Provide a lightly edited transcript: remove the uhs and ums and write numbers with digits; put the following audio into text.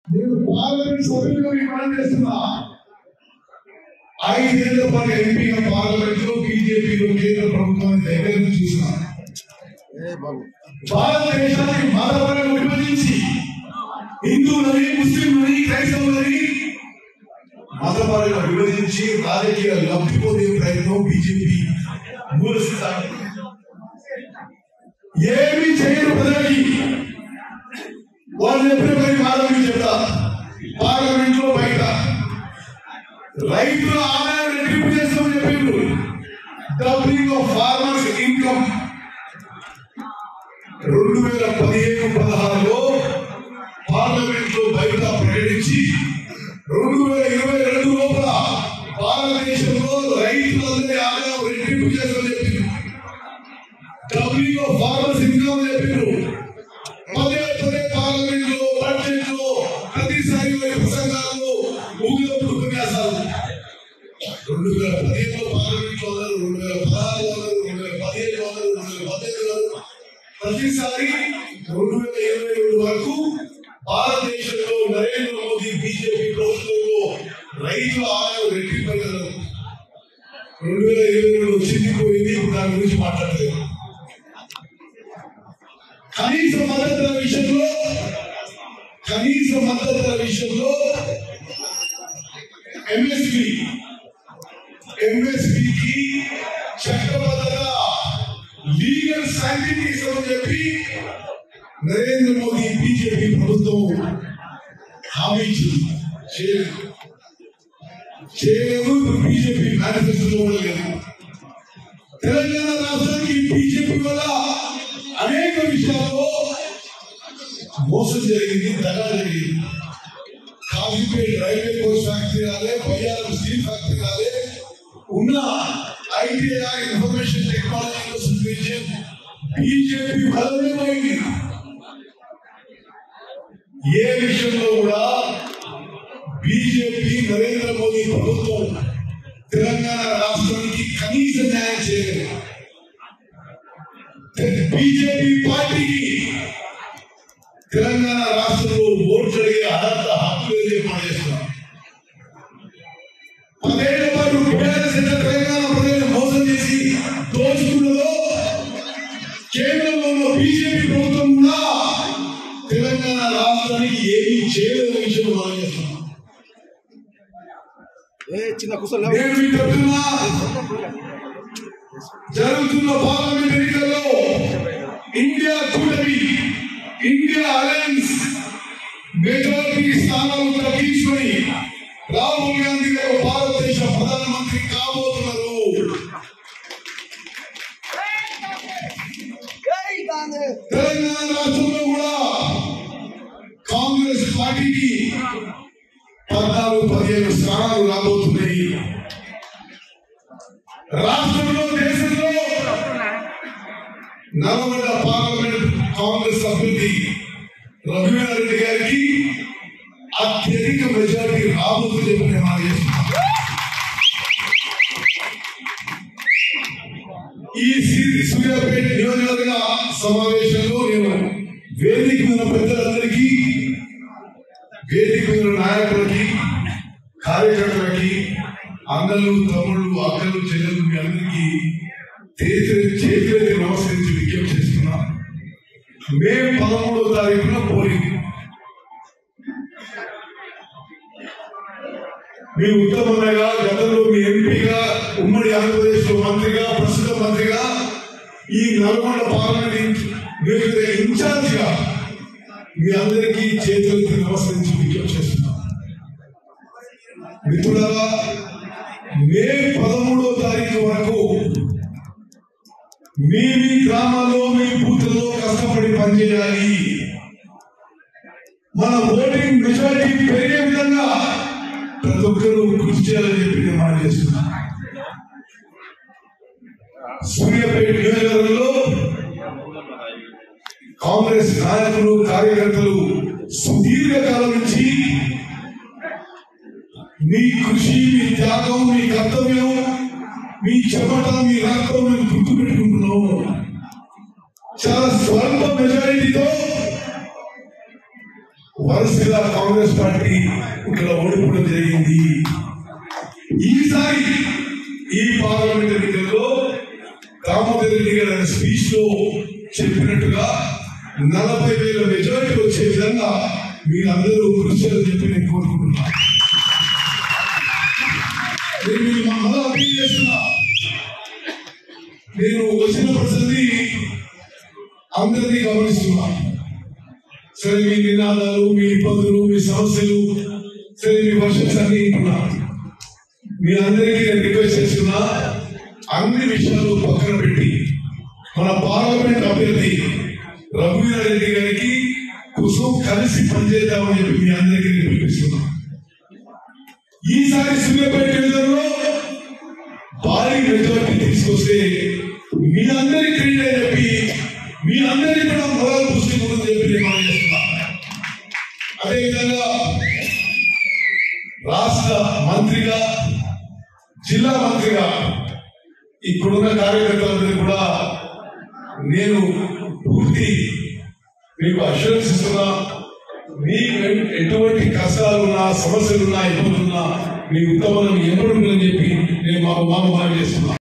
నేను పార్లమెంట్ సభ్యులుగా మీకు మనం చేస్తున్నా. 5 ఏళ్ల పాటు ఎంపీగా పార్లమెంట్ లో బీజేపీలో కేంద్ర ప్రభుత్వాన్ని దగ్గర నుంచి చూసినా. భారతదేశాన్ని మతపరంగా విభజించి హిందువులని, ముస్లింలని, క్రైస్తవులని మతపరంగా విభజించి రాజకీయ లబ్ధి పొందే ప్రయత్నం బీజేపీ మూల సిద్ధాంతం. ఏమి చేయని ప్రజలకి వాళ్ళు ఎప్పుడెప్పుడు కాదని చెప్తా. పార్లమెంట్ లో బయట రైతుల ఆదాయం రెట్టింపు చేస్తామని చెప్పిండ్రు. డబ్లింగ్ ఆఫ్ ఫార్మర్స్ ఇన్కమ్ 2015-16లో పార్లమెంట్ లో బయట ప్రకటించి 2022 లోపల భారతదేశంలో రైతులందరి ఆదాయం రెట్టింపు చేస్తామని చెప్పిండ్రు. డబ్లింగ్ ఆఫ్ ఫార్మర్స్ ఇన్కమ్ చెప్పిండ్రు. పదే పదే పార్లమెంట్ లో, బడ్జెట్ లో, ప్రతిసారి ప్రసంగాల్లో ఊగినప్పుడు ఉపన్యాసాలు 2015లో పార్లమెంట్ లో 2016లో 2017లో 2018లో ప్రతిసారి 2022 వరకు భారతదేశంలో నరేంద్ర మోదీ బీజేపీ ప్రభుత్వంలో రైతుల ఆదాయం రెట్టింపగలరు. 2022 వచ్చింది పోయింది, ఇప్పుడు దాని గురించి మాట్లాడలేదు. కనీస మద్దతుల విషయంలో ఎంఎస్పీకి చట్టబద్ధత లీగల్ శాంక్షన్ ఇస్తామని చెప్పి నరేంద్ర మోదీ బీజేపీ ప్రభుత్వం హామీ ఇచ్చింది. చేయలేదు. బీజేపీ మేనిఫెస్టోలో లేదు. తెలంగాణ రాష్ట్రానికి బీజేపీ వల్ల అనేక విషయాల్లో మోసం జరిగింది, దగా జరిగింది. కాజీపేట రైల్వే కోచ్ ఫ్యాక్టరీ రాలే, బయ్యారం స్టీల్ ఫ్యాక్టరీ రాలే, ఉన్న ITI information technology university BJP వల్లనే పోయింది. ఏ విషయంలో కూడా బీజేపీ నరేంద్ర మోదీ ప్రభుత్వం తెలంగాణ రాష్ట్రానికి కనీస న్యాయం చేయలేదు. బీజేపీ పార్టీకి తెలంగాణ రాష్ట్రంలో ఓటు జరిగే అర్హత హక్కు లేదే పనిచేస్తున్నారు. 10 ఏళ్ల పాటు టీఆర్ఎస్ తెలంగాణ ప్రజలను మోసం చేసి దోచుకున్నదో కేంద్రంలో ఉన్న బీజేపీ ప్రభుత్వం కూడా తెలంగాణ రాష్ట్రానికి ఏమీ చేయలేని విషయం మనం చేస్తున్నాం. నేను మీకు చెప్తున్నా, జరుగుతున్న పార్లమెంట్ ఎన్నికల్లో ఇండియా కూటమి, ఇండియా అలయన్స్ మెజారిటీ స్థానాలు తగ్గించుకొని రాహుల్ గాంధీ గారు భారతదేశ ప్రధానమంత్రి కాబోతున్నారు. తెలంగాణ రాష్ట్రంలో కూడా కాంగ్రెస్ పార్టీకి 14-15 స్థానాలు రాబోతున్నాయి. రాష్ట్రంలో, దేశంలో నల్గొండ పార్లమెంట్ కాంగ్రెస్ అభ్యర్థి రఘువీరారెడ్డి గారికి అత్యధిక మెజారిటీ రాబోతుందని చెప్పి నేను ఆలోచిస్తున్నాను. ఈ సూర్యాపేట నియోజకవర్గ సమావేశంలో నేను వేదిక మీద పెద్దలందరికీ, వేదిక మీద నాయకులకి, కార్యకర్తలకి, అన్నలు, తమ్ముళ్ళు, అక్కలు, చెల్లెలు మీ అందరికీ చేతులైతే నమస్కరించి విజ్ఞప్తి చేస్తున్నాం. మే 13వ తారీఖున పోలింగ్. మీ ఉత్తమంగా గతంలో మీ ఎంపీగా, ఉమ్మడి ఆంధ్రప్రదేశ్ లో మంత్రిగా, ప్రస్తుత మంత్రిగా, ఈ నల్గొండ పార్లమెంట్ నియోజకవర్గ ఇన్ఛార్జ్ గా మీ అందరికీ చేతులైతే నమస్కరించి విజ్ఞప్తి చేస్తున్నాం. మిత్రులారా, మే 13వ తారీఖు వరకు మీ గ్రామాల్లో, మీ బూత్లలో కష్టపడి పనిచేయాలి. మన ఓటింగ్ మెజారిటీ పెరిగే విధంగా ప్రతి ఒక్కరూ కృషి చేయాలని చెప్పి నేను మాట చేస్తున్నా. సూర్యాపేట నియోజకవర్గంలో కాంగ్రెస్ నాయకులు, కార్యకర్తలు సుదీర్ఘకాలం నుంచి మీ కృషి, మీ త్యాగం, మీ కర్తవ్యం, మీ చెమట, మీ రక్తం మేము గుర్తు పెట్టుకుంటున్నాము. చాలా స్వల్ప మెజారిటీతో వరుసగా కాంగ్రెస్ పార్టీ ఇక్కడ ఓడిపోవడం జరిగింది. ఈసారి ఈ పార్లమెంట్ ఎన్నికల్లో దామోదర్ రెడ్డి గారి స్పీచ్ లో చెప్పినట్టుగా 40,000 మెజారిటీ వచ్చే విధంగా మీరందరూ కృషి చేయాలని చెప్పి నేను కోరుకుంటున్నాను. నేను వచ్చిన పరిస్థితి అందరినీ గమనిస్తున్నా. సరే, మీ నినాదాలు, మీ ఇబ్బందులు, మీ సమస్యలు, సరే మీ వర్షన్స్ అన్ని వింటున్నా. మీ అందరికీ నేను రిక్వెస్ట్ చేస్తున్నా, అన్ని విషయాలు పక్కన పెట్టి మన పార్లమెంట్ అభ్యర్థి రఘువీరారెడ్డి గారికి కోసం కలిసి పనిచేద్దామని చెప్పి మీ అందరికీ నేను పిలిపిస్తున్నా. ఈసారి సూర్యాపేట నియోజకవర్గంలో భారీ మెజారిటీ తీసుకొస్తే మీ అందరి క్రెడిట్ అని చెప్పి మీ అందరికీ కూడా మొదలు పుష్టి ఉందని చెప్పి నేను మనం చేస్తున్నా. అదేవిధంగా రాష్ట్ర మంత్రిగా, జిల్లా మంత్రిగా ఇక్కడున్న కార్యకర్తలందరూ కూడా నేను పూర్తి మీకు అష్యూరెన్స్ ఇస్తున్నా. మీకు ఎటువంటి కష్టాలున్నా, సమస్యలున్నా, ఇబ్బందులున్నా మీ ఉత్తమం ఎప్పుడు ఉందని చెప్పి నేను మాకు చేస్తున్నా.